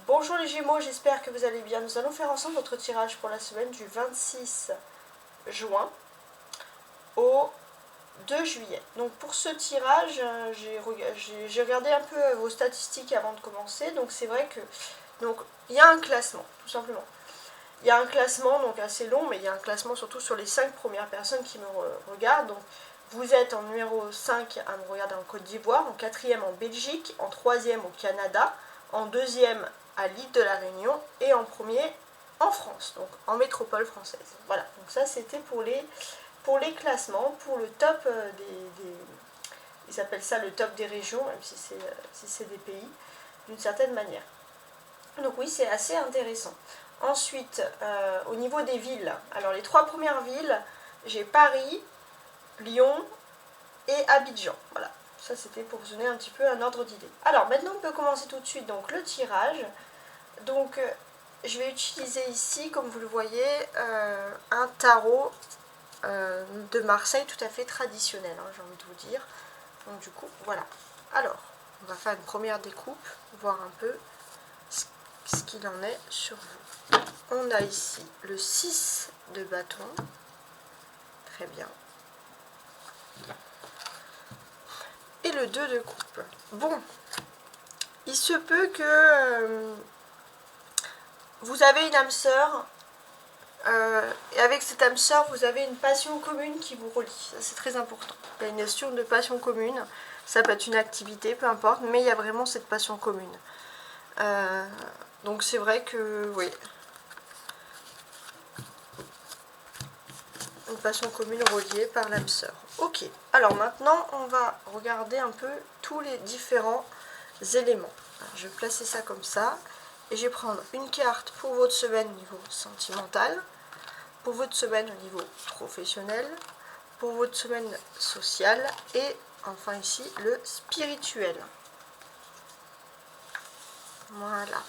Bonjour les Gémeaux, j'espère que vous allez bien. Nous allons faire ensemble notre tirage pour la semaine du 26 juin au 2 juillet. Donc pour ce tirage, j'ai regardé un peu vos statistiques avant de commencer. Donc c'est vrai que il y a un classement, tout simplement. Il y a un classement donc assez long, mais il y a un classement surtout sur les 5 premières personnes qui me regardent. Donc vous êtes en numéro 5 à me regarder en Côte d'Ivoire, en 4e en Belgique, en 3e au Canada, en 2e à l'île de la Réunion et en premier en France, donc en métropole française. Voilà, donc ça c'était pour les classements, pour le top ils appellent ça le top des régions, même si c'est des pays, d'une certaine manière. Donc oui, c'est assez intéressant. Ensuite, au niveau des villes, alors les 3 premières villes, j'ai Paris, Lyon et Abidjan. Voilà, ça c'était pour vous donner un petit peu un ordre d'idée. Alors maintenant on peut commencer tout de suite donc le tirage. Donc je vais utiliser ici, comme vous le voyez, un tarot de Marseille tout à fait traditionnel, hein, j'ai envie de vous dire. Donc du coup, voilà. Alors, on va faire une première découpe, voir un peu ce qu'il en est sur vous. On a ici le 6 de bâton. Très bien. Et le 2 de coupe. Bon, il se peut que vous avez une âme sœur. Et avec cette âme sœur, vous avez une passion commune qui vous relie. Ça, c'est très important. Il y a une notion de passion commune. Ça peut être une activité, peu importe, mais il y a vraiment cette passion commune. Donc c'est vrai que, oui. Une passion commune reliée par l'âme sœur. Ok, alors maintenant, on va regarder un peu tous les différents éléments. Alors, je vais placer ça comme ça. Et je vais prendre une carte pour votre semaine au niveau sentimental, pour votre semaine au niveau professionnel, pour votre semaine sociale et enfin ici le spirituel. Voilà.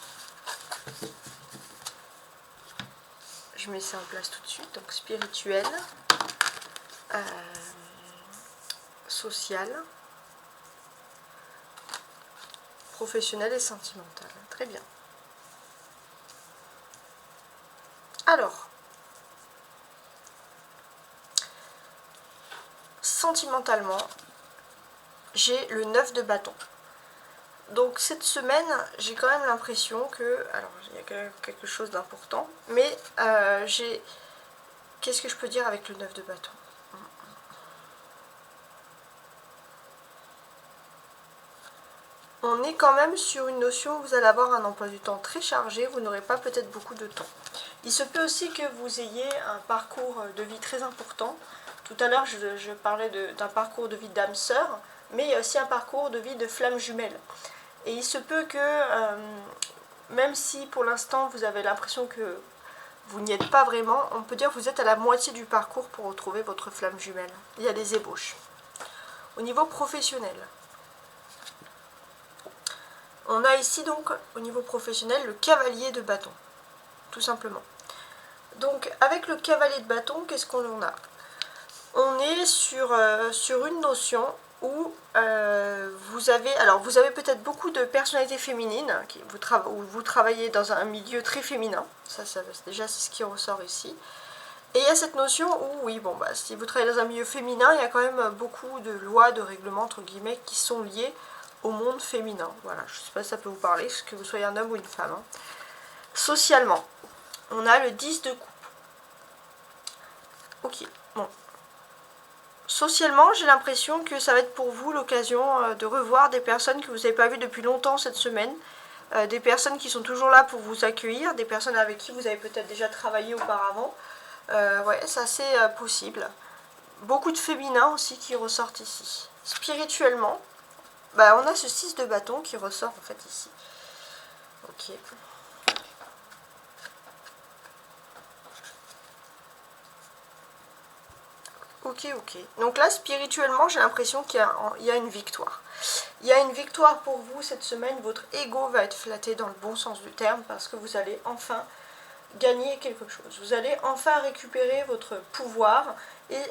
Je mets ça en place tout de suite. Donc spirituel, social, professionnel et sentimental. Très bien. Alors, sentimentalement, j'ai le 9 de bâton. Donc cette semaine, j'ai quand même l'impression que... Alors, il y a quelque chose d'important, mais j'ai... Qu'est-ce que je peux dire avec le 9 de bâton? On est quand même sur une notion où vous allez avoir un emploi du temps très chargé, vous n'aurez pas peut-être beaucoup de temps. Il se peut aussi que vous ayez un parcours de vie très important. Tout à l'heure, je parlais d'un parcours de vie d'âme sœur, mais il y a aussi un parcours de vie de flamme jumelle. Et il se peut que, même si pour l'instant vous avez l'impression que vous n'y êtes pas vraiment, on peut dire que vous êtes à la moitié du parcours pour retrouver votre flamme jumelle. Il y a des ébauches. Au niveau professionnel, on a ici donc, au niveau professionnel, le cavalier de bâton, tout simplement. Donc, avec le cavalier de bâton, qu'est-ce qu'on a? On est sur une notion où vous avez peut-être beaucoup de personnalités féminines, où vous travaillez dans un milieu très féminin, ça déjà c'est ce qui ressort ici. Et il y a cette notion où, oui, bon, bah, si vous travaillez dans un milieu féminin, il y a quand même beaucoup de lois, de règlements, entre guillemets, qui sont liés au monde féminin. Voilà, je ne sais pas si ça peut vous parler, que vous soyez un homme ou une femme. Hein. Socialement, on a le 10 de coupe. Ok, bon. Socialement, j'ai l'impression que ça va être pour vous l'occasion de revoir des personnes que vous n'avez pas vues depuis longtemps cette semaine, des personnes qui sont toujours là pour vous accueillir, des personnes avec qui vous avez peut-être déjà travaillé auparavant. Ouais, c'est assez possible. Beaucoup de féminin aussi qui ressortent ici. Spirituellement, bah, on a ce 6 de bâton qui ressort en fait ici. Ok. Ok. Donc là, spirituellement, j'ai l'impression qu'il y a une victoire. Il y a une victoire pour vous cette semaine. Votre ego va être flatté dans le bon sens du terme parce que vous allez enfin gagner quelque chose. Vous allez enfin récupérer votre pouvoir et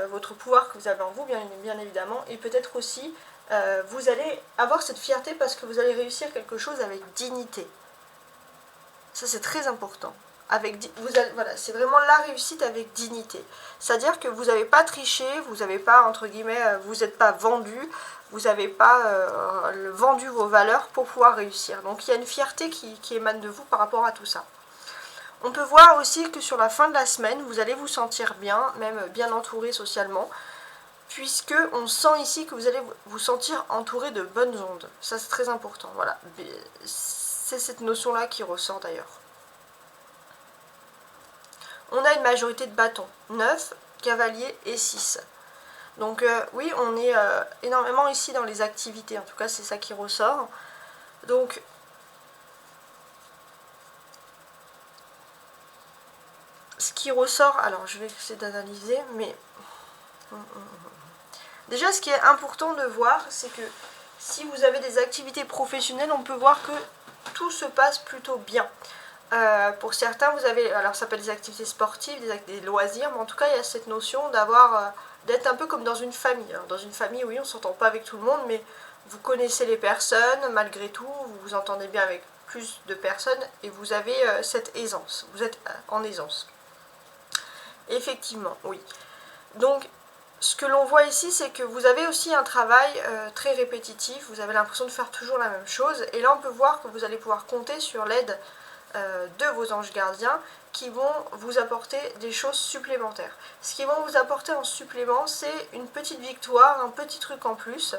votre pouvoir que vous avez en vous, bien évidemment, et peut-être aussi vous allez avoir cette fierté parce que vous allez réussir quelque chose avec dignité. Ça c'est très important. Voilà, c'est vraiment la réussite avec dignité. C'est-à-dire que vous n'avez pas triché, vous n'avez pas, entre guillemets, vous n'êtes pas vendu, vous n'avez pas vendu vos valeurs pour pouvoir réussir. Donc il y a une fierté qui émane de vous par rapport à tout ça. On peut voir aussi que sur la fin de la semaine, vous allez vous sentir bien, même bien entouré socialement, puisque on sent ici que vous allez vous sentir entouré de bonnes ondes. Ça c'est très important, voilà. C'est cette notion-là qui ressort d'ailleurs. On a une majorité de bâtons, 9, cavaliers et 6. Donc oui, on est énormément ici dans les activités, en tout cas c'est ça qui ressort. Donc ce qui ressort, alors je vais essayer d'analyser, mais déjà ce qui est important de voir, c'est que si vous avez des activités professionnelles, on peut voir que tout se passe plutôt bien. Pour certains, vous avez, alors ça s'appelle des activités sportives, des loisirs, mais en tout cas, il y a cette notion d'être un peu comme dans une famille. Alors, dans une famille, oui, on ne s'entend pas avec tout le monde, mais vous connaissez les personnes, malgré tout, vous vous entendez bien avec plus de personnes, et vous avez cette aisance, vous êtes en aisance. Effectivement, oui. Donc, ce que l'on voit ici, c'est que vous avez aussi un travail très répétitif, vous avez l'impression de faire toujours la même chose, et là, on peut voir que vous allez pouvoir compter sur l'aide de vos anges gardiens qui vont vous apporter des choses supplémentaires. Ce qu'ils vont vous apporter en supplément, c'est une petite victoire, un petit truc en plus,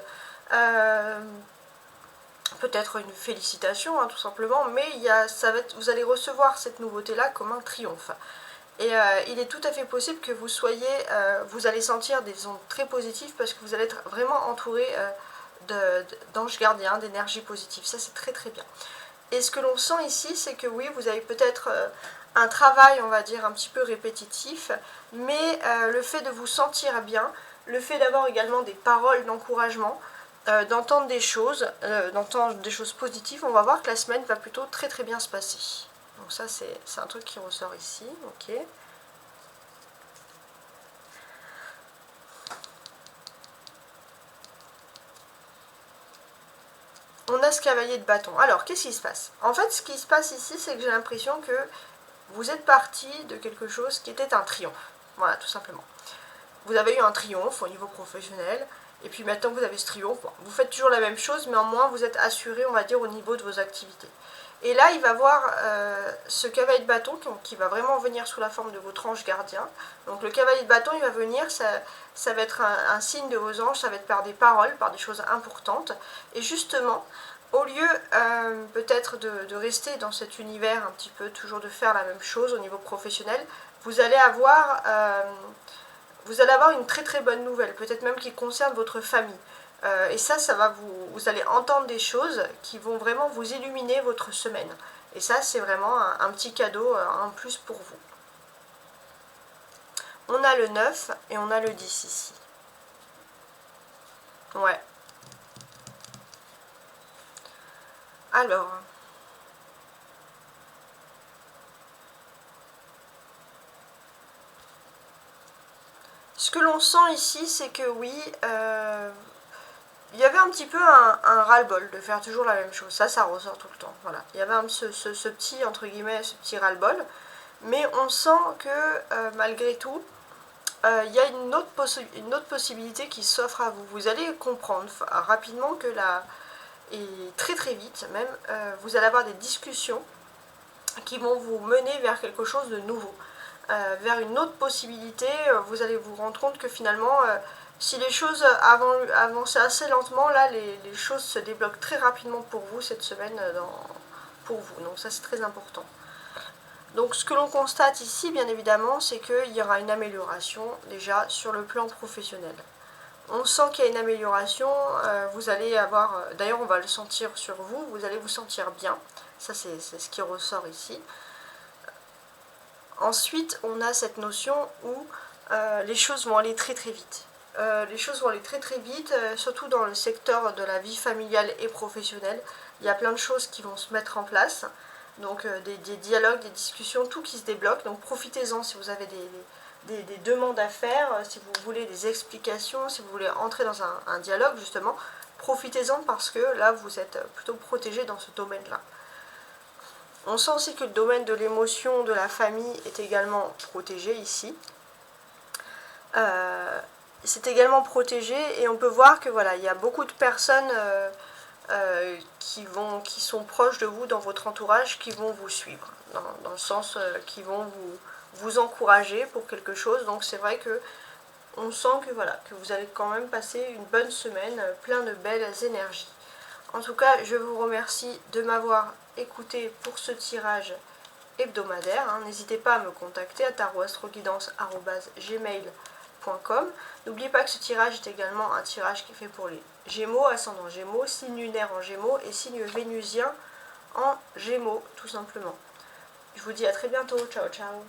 peut-être une félicitation tout simplement, mais vous allez recevoir cette nouveauté-là comme un triomphe. Et il est tout à fait possible que vous allez sentir des ondes très positives parce que vous allez être vraiment entouré d'anges gardiens, d'énergie positive. Ça, c'est très très bien. Et ce que l'on sent ici, c'est que oui, vous avez peut-être un travail, on va dire, un petit peu répétitif, mais le fait de vous sentir bien, le fait d'avoir également des paroles d'encouragement, d'entendre des choses positives, on va voir que la semaine va plutôt très très bien se passer. Donc ça, c'est un truc qui ressort ici, ok. On a ce cavalier de bâton. Alors, qu'est-ce qui se passe? En fait, ce qui se passe ici, c'est que j'ai l'impression que vous êtes parti de quelque chose qui était un triomphe. Voilà, tout simplement. Vous avez eu un triomphe au niveau professionnel, et puis maintenant que vous avez ce triomphe, vous faites toujours la même chose, mais en moins vous êtes assuré, on va dire, au niveau de vos activités. Et là, il va voir ce cavalier de bâton qui va vraiment venir sous la forme de votre ange gardien. Donc le cavalier de bâton, il va venir, ça va être un signe de vos anges, ça va être par des paroles, par des choses importantes. Et justement, au lieu peut-être de rester dans cet univers un petit peu, toujours de faire la même chose au niveau professionnel, vous allez avoir une très très bonne nouvelle, peut-être même qui concerne votre famille. Et ça va vous allez entendre des choses qui vont vraiment vous illuminer votre semaine. Et ça, c'est vraiment un petit cadeau en plus pour vous. On a le 9 et on a le 10 ici. Ouais. Alors. Ce que l'on sent ici, c'est que oui, il y avait un petit peu un ras-le-bol de faire toujours la même chose. Ça ressort tout le temps. Voilà. Il y avait ce petit, entre guillemets, ce petit ras-le-bol. Mais on sent que, malgré tout, il y a une autre possibilité qui s'offre à vous. Vous allez comprendre rapidement que là, et très très vite même, vous allez avoir des discussions qui vont vous mener vers quelque chose de nouveau. Vers une autre possibilité, vous allez vous rendre compte que finalement, si les choses avançaient assez lentement, là, les choses se débloquent très rapidement pour vous cette semaine, pour vous. Donc ça, c'est très important. Donc ce que l'on constate ici, bien évidemment, c'est qu'il y aura une amélioration déjà sur le plan professionnel. On sent qu'il y a une amélioration, vous allez avoir, d'ailleurs on va le sentir sur vous, vous allez vous sentir bien. Ça, c'est ce qui ressort ici. Ensuite, on a cette notion où les choses vont aller très très vite. Les choses vont aller très très vite, surtout dans le secteur de la vie familiale et professionnelle. Il y a plein de choses qui vont se mettre en place. Donc des dialogues, des discussions, tout qui se débloque. Donc profitez-en si vous avez des demandes à faire, si vous voulez des explications, si vous voulez entrer dans un dialogue justement. Profitez-en parce que là, vous êtes plutôt protégé dans ce domaine-là. On sent aussi que le domaine de l'émotion, de la famille est également protégé ici. C'est également protégé et on peut voir que voilà, il y a beaucoup de personnes qui sont proches de vous dans votre entourage, qui vont vous suivre, dans le sens qui vont vous encourager pour quelque chose. Donc c'est vrai que on sent que voilà, que vous allez quand même passer une bonne semaine, plein de belles énergies. En tout cas, je vous remercie de m'avoir écouté pour ce tirage hebdomadaire. N'hésitez pas à me contacter à tarot-astroguidance@gmail.com. N'oubliez pas que ce tirage est également un tirage qui est fait pour les Gémeaux, ascendant Gémeaux, signe lunaire en Gémeaux et signe vénusien en Gémeaux, tout simplement. Je vous dis à très bientôt. Ciao, ciao.